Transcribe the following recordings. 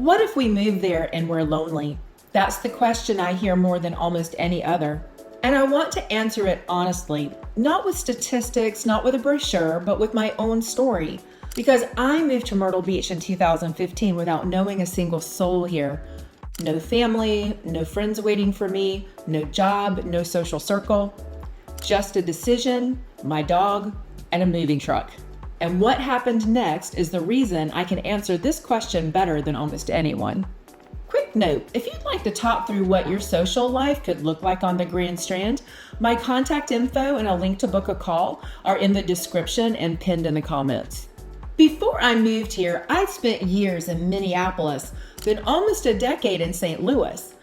What if we move there and we're lonely? That's the question I hear more than almost any other. And I want to answer it honestly, not with statistics, not with a brochure, but with my own story. Because I moved to Myrtle Beach in 2015 without knowing a single soul here. No family, no friends waiting for me, no job, no social circle. Just a decision, my dog, and a moving truck. And what happened next is the reason I can answer this question better than almost anyone. Quick note, if you'd like to talk through what your social life could look like on the Grand Strand, my contact info and a link to book a call are in the description and pinned in the comments. Before I moved here, I'd spent years in Minneapolis, then almost a decade in St. Louis.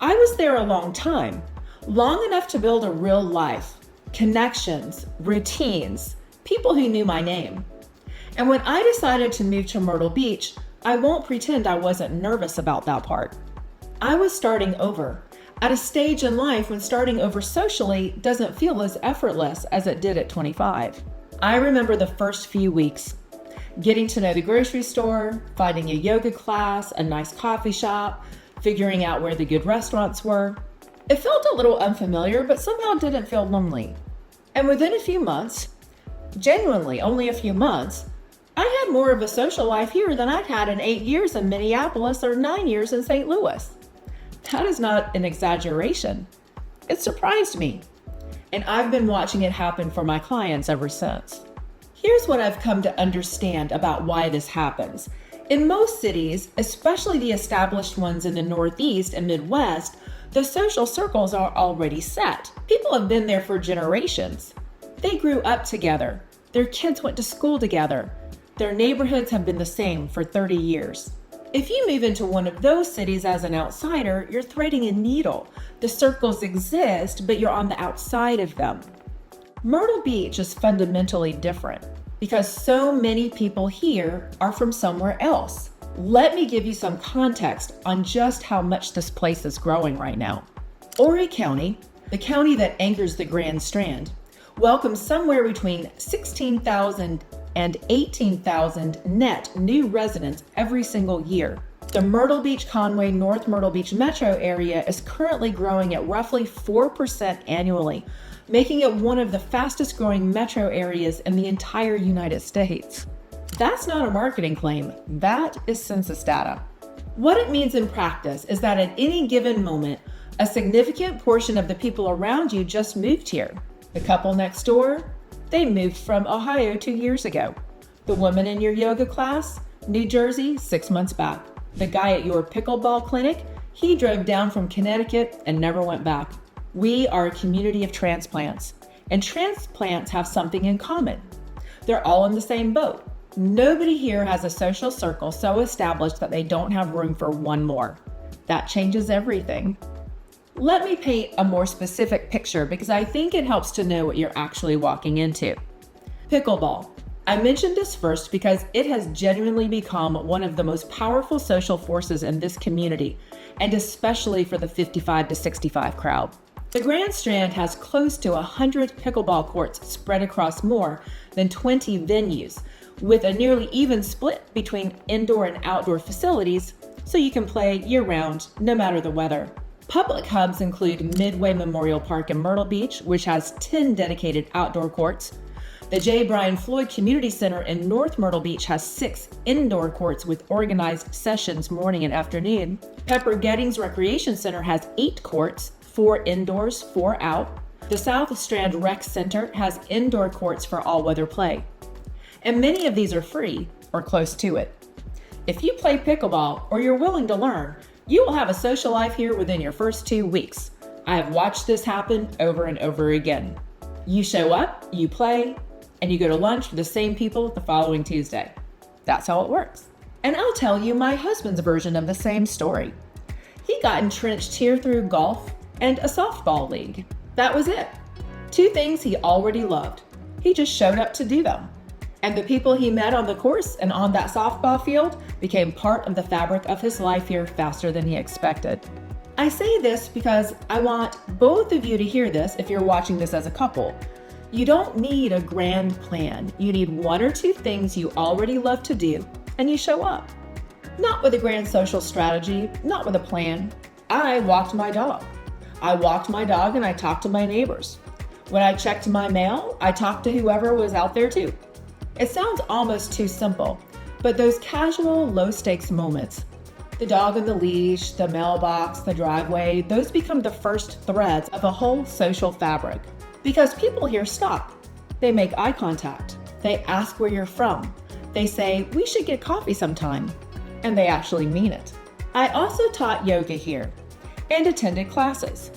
I was there a long time, long enough to build a real life, connections, routines, people who knew my name. And when I decided to move to Myrtle Beach, I won't pretend I wasn't nervous about that part. I was starting over, at a stage in life when starting over socially doesn't feel as effortless as it did at 25. I remember the first few weeks, getting to know the grocery store, finding a yoga class, a nice coffee shop, figuring out where the good restaurants were. It felt a little unfamiliar, but somehow didn't feel lonely. And within a few months, genuinely only a few months, I had more of a social life here than I'd had in 8 years in Minneapolis or 9 years in St. Louis. That is not an exaggeration. It surprised me. And I've been watching it happen for my clients ever since. Here's what I've come to understand about why this happens. In most cities, especially the established ones in the Northeast and Midwest, the social circles are already set. People have been there for generations. They grew up together. Their kids went to school together. Their neighborhoods have been the same for 30 years. If you move into one of those cities as an outsider, you're threading a needle. The circles exist, but you're on the outside of them. Myrtle Beach is fundamentally different because so many people here are from somewhere else. Let me give you some context on just how much this place is growing right now. Horry County, the county that anchors the Grand Strand, welcomes somewhere between 16,000 and 18,000 net new residents every single year. The Myrtle Beach, Conway, North Myrtle Beach metro area is currently growing at roughly 4% annually, making it one of the fastest growing metro areas in the entire United States. That's not a marketing claim, that is census data. What it means in practice is that at any given moment, a significant portion of the people around you just moved here. The couple next door, they moved from Ohio 2 years ago. The woman in your yoga class, New Jersey, 6 months back. The guy at your pickleball clinic, he drove down from Connecticut and never went back. We are a community of transplants, and transplants have something in common. They're all in the same boat. Nobody here has a social circle so established that they don't have room for one more. That changes everything. Let me paint a more specific picture because I think it helps to know what you're actually walking into. Pickleball. I mentioned this first because it has genuinely become one of the most powerful social forces in this community, and especially for the 55 to 65 crowd. The Grand Strand has close to 100 pickleball courts spread across more than 20 venues, with a nearly even split between indoor and outdoor facilities, so you can play year-round, no matter the weather. Public hubs include Midway Memorial Park in Myrtle Beach, which has 10 dedicated outdoor courts. The J. Brian Floyd Community Center in North Myrtle Beach has 6 indoor courts with organized sessions morning and afternoon. Pepper Gettings Recreation Center has 8 courts, 4 indoors, 4 out. The South Strand Rec Center has indoor courts for all-weather play. And many of these are free or close to it. If you play pickleball or you're willing to learn, you will have a social life here within your first 2 weeks. I have watched this happen over and over again. You show up, you play, and you go to lunch with the same people the following Tuesday. That's how it works. And I'll tell you my husband's version of the same story. He got entrenched here through golf and a softball league. That was it. 2 things he already loved. He just showed up to do them. And the people he met on the course and on that softball field became part of the fabric of his life here faster than he expected. I say this because I want both of you to hear this if you're watching this as a couple. You don't need a grand plan. You need 1 or 2 things you already love to do, and you show up. Not with a grand social strategy, not with a plan. I walked my dog. I walked my dog and I talked to my neighbors. When I checked my mail, I talked to whoever was out there too. It sounds almost too simple, but those casual, low-stakes moments, the dog on the leash, the mailbox, the driveway, those become the first threads of a whole social fabric. Because people here stop. They make eye contact. They ask where you're from. They say, we should get coffee sometime. And they actually mean it. I also taught yoga here and attended classes.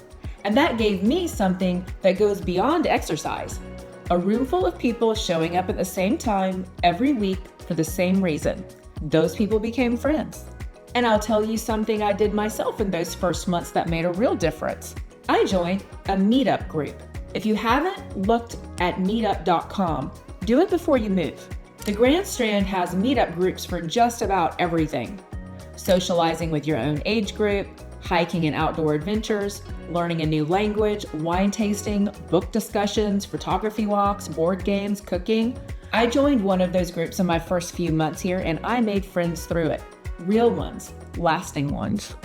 And that gave me something that goes beyond exercise. A room full of people showing up at the same time every week for the same reason. Those people became friends. And I'll tell you something I did myself in those first months that made a real difference. I joined a MeetUp group. If you haven't looked at MeetUp.com, do it before you move. The Grand Strand has MeetUp groups for just about everything. Socializing with your own age group, hiking and outdoor adventures, learning a new language, wine tasting, book discussions, photography walks, board games, cooking. I joined one of those groups in my first few months here and I made friends through it. Real ones, lasting ones.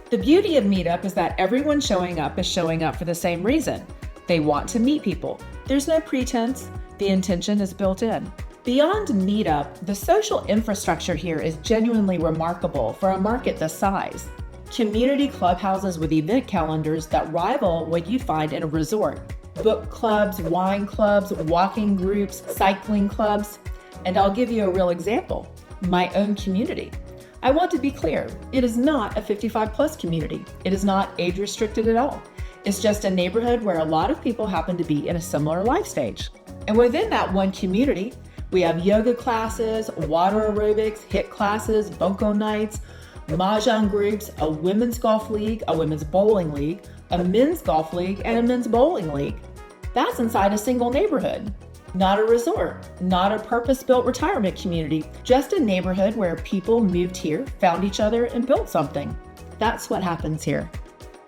The beauty of MeetUp is that everyone showing up is showing up for the same reason. They want to meet people. There's no pretense. The intention is built in. Beyond MeetUp, the social infrastructure here is genuinely remarkable for a market this size. Community clubhouses with event calendars that rival what you find in a resort. Book clubs, wine clubs, walking groups, cycling clubs. And I'll give you a real example. My own community. I want to be clear, it is not a 55+ community. It is not age restricted at all. It's just a neighborhood where a lot of people happen to be in a similar life stage. And within that one community, we have yoga classes, water aerobics, HIIT classes, bunko nights, mahjong groups, a women's golf league, a women's bowling league, a men's golf league, and a men's bowling league. That's inside a single neighborhood. Not a resort, not a purpose-built retirement community, just a neighborhood where people moved here, found each other, and built something. That's what happens here.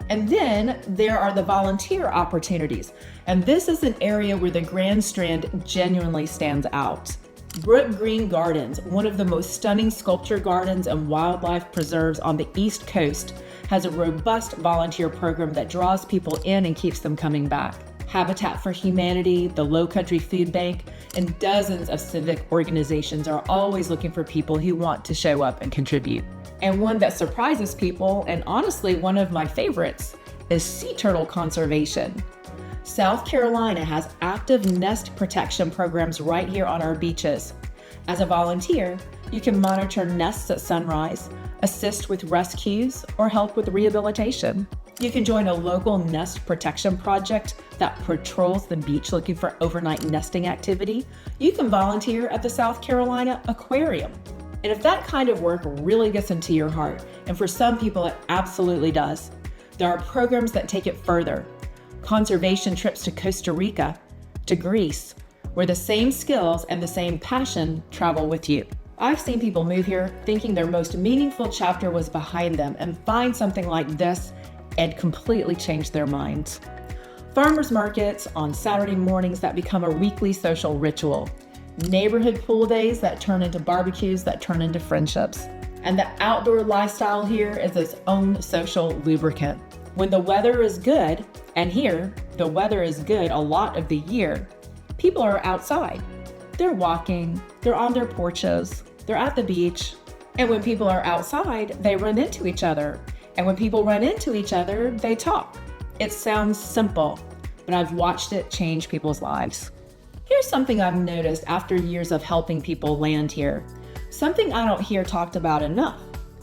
And then there are the volunteer opportunities. And this is an area where the Grand Strand genuinely stands out. Brook Green Gardens, one of the most stunning sculpture gardens and wildlife preserves on the East Coast, has a robust volunteer program that draws people in and keeps them coming back. Habitat for Humanity, the Low Country Food Bank, and dozens of civic organizations are always looking for people who want to show up and contribute. And one that surprises people, and honestly one of my favorites, is sea turtle conservation. South Carolina has active nest protection programs right here on our beaches. As a volunteer, you can monitor nests at sunrise, assist with rescues, or help with rehabilitation. You can join a local nest protection project that patrols the beach looking for overnight nesting activity. You can volunteer at the South Carolina Aquarium. And if that kind of work really gets into your heart, and for some people it absolutely does, there are programs that take it further. Conservation trips to Costa Rica, to Greece, where the same skills and the same passion travel with you. I've seen people move here thinking their most meaningful chapter was behind them and find something like this and completely change their minds. Farmers markets on Saturday mornings that become a weekly social ritual. Neighborhood pool days that turn into barbecues that turn into friendships. And the outdoor lifestyle here is its own social lubricant. When the weather is good, and here, the weather is good a lot of the year, people are outside. They're walking, they're on their porches, they're at the beach. And when people are outside, they run into each other. And when people run into each other, they talk. It sounds simple, but I've watched it change people's lives. Here's something I've noticed after years of helping people land here. Something I don't hear talked about enough.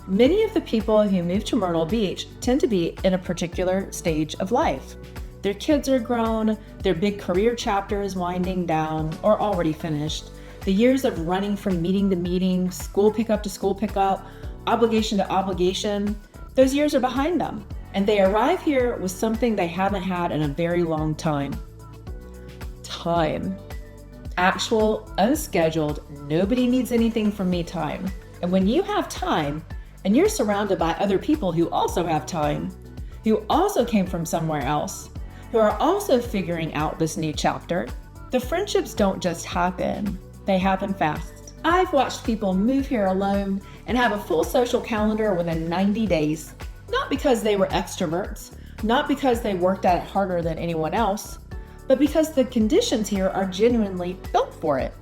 Many of the people who move to Myrtle Beach tend to be in a particular stage of life. Their kids are grown, their big career chapter is winding down or already finished. The years of running from meeting to meeting, school pickup to school pickup, obligation to obligation, those years are behind them. And they arrive here with something they haven't had in a very long time. Time. Actual, unscheduled, nobody needs anything from me time. And when you have time, and you're surrounded by other people who also have time, who also came from somewhere else, who are also figuring out this new chapter, the friendships don't just happen, they happen fast. I've watched people move here alone and have a full social calendar within 90 days. Not because they were extroverts, not because they worked at it harder than anyone else, but because the conditions here are genuinely built for it.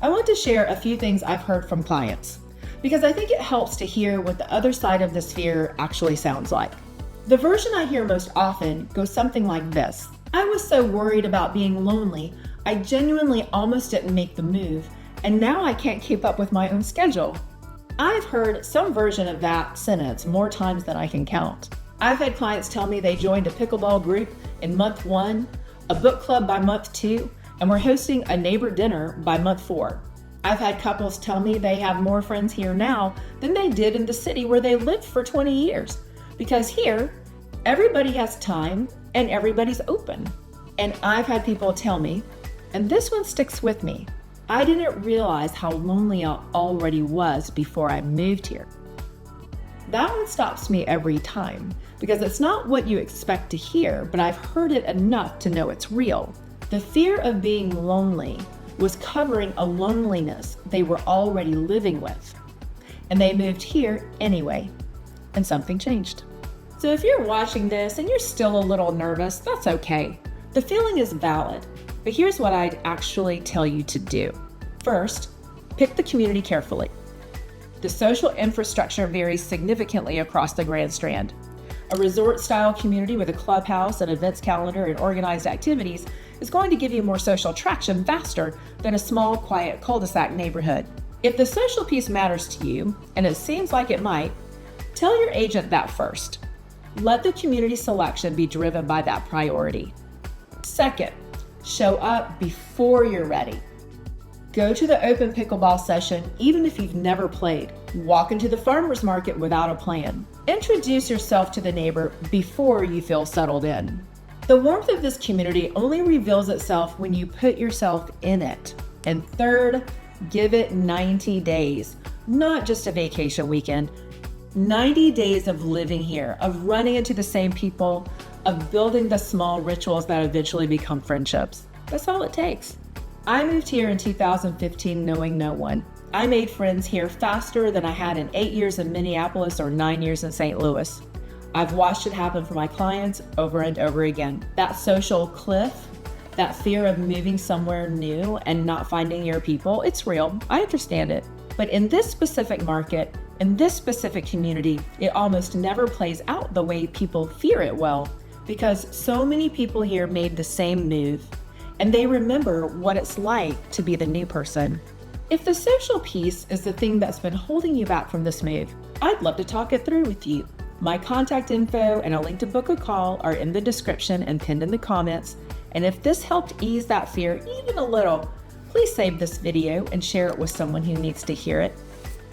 I want to share a few things I've heard from clients, because I think it helps to hear what the other side of the sphere actually sounds like. The version I hear most often goes something like this. I was so worried about being lonely, I genuinely almost didn't make the move, and now I can't keep up with my own schedule. I've heard some version of that sentence more times than I can count. I've had clients tell me they joined a pickleball group in month 1, a book club by month 2, and we're hosting a neighbor dinner by month 4. I've had couples tell me they have more friends here now than they did in the city where they lived for 20 years. Because here, everybody has time and everybody's open. And I've had people tell me, and this one sticks with me, I didn't realize how lonely I already was before I moved here. That one stops me every time because it's not what you expect to hear, but I've heard it enough to know it's real. The fear of being lonely was covering a loneliness they were already living with. And they moved here anyway, and something changed. So if you're watching this and you're still a little nervous, that's okay. The feeling is valid, but here's what I'd actually tell you to do. First, pick the community carefully. The social infrastructure varies significantly across the Grand Strand. A resort-style community with a clubhouse, an events calendar, and organized activities is going to give you more social traction faster than a small, quiet cul-de-sac neighborhood. If the social piece matters to you, and it seems like it might, tell your agent that first. Let the community selection be driven by that priority. Second, show up before you're ready. Go to the open pickleball session even if you've never played. Walk into the farmer's market without a plan. Introduce yourself to the neighbor before you feel settled in. The warmth of this community only reveals itself when you put yourself in it. And third, give it 90 days, not just a vacation weekend. 90 days of living here, of running into the same people, of building the small rituals that eventually become friendships. That's all it takes. I moved here in 2015 knowing no one. I made friends here faster than I had in 8 years in Minneapolis or 9 years in St. Louis. I've watched it happen for my clients over and over again. That social cliff, that fear of moving somewhere new and not finding your people, it's real. I understand it. But in this specific market, in this specific community, it almost never plays out the way people fear it will, because so many people here made the same move, and they remember what it's like to be the new person. If the social piece is the thing that's been holding you back from this move, I'd love to talk it through with you. My contact info and a link to book a call are in the description and pinned in the comments. And if this helped ease that fear even a little, please save this video and share it with someone who needs to hear it.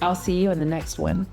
I'll see you in the next one.